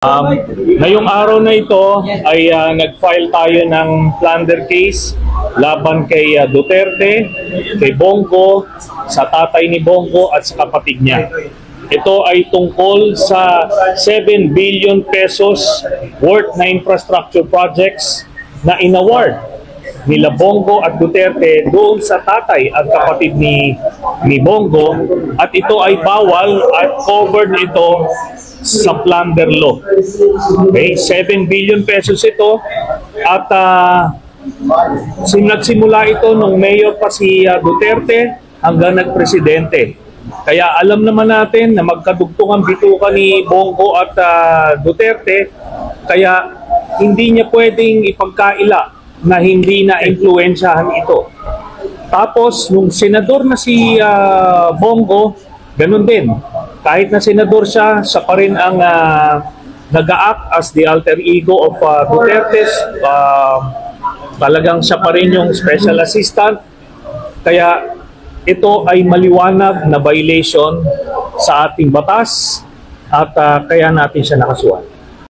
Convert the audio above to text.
Ngayong araw na ito ay nag-file tayo ng plunder case laban kay Duterte, kay Bongo, sa tatay ni Bongo at sa kapatid niya. Ito ay tungkol sa 7 billion pesos worth na infrastructure projects na inaward nila Bongo at Duterte doon sa tatay at kapatid ni Bongo, at ito ay bawal at covered ito sa plunder law. Okay, 7 billion pesos ito, at nagsimula ito nung mayor pa si Duterte hanggang nagpresidente. Kaya alam naman natin na magkadugtungan bituka ni Bongo at Duterte, kaya hindi niya pwedeng ipagkaila na hindi na impluwensyahan ito. Tapos nung senador na si Bongo, ganun din. Kahit na senador siya, siya pa rin ang nag-a-act as the alter ego of Duterte's. Talagang siya pa rin yung special assistant. Kaya ito ay maliwanag na violation sa ating batas, at kaya natin siya nakasuhan.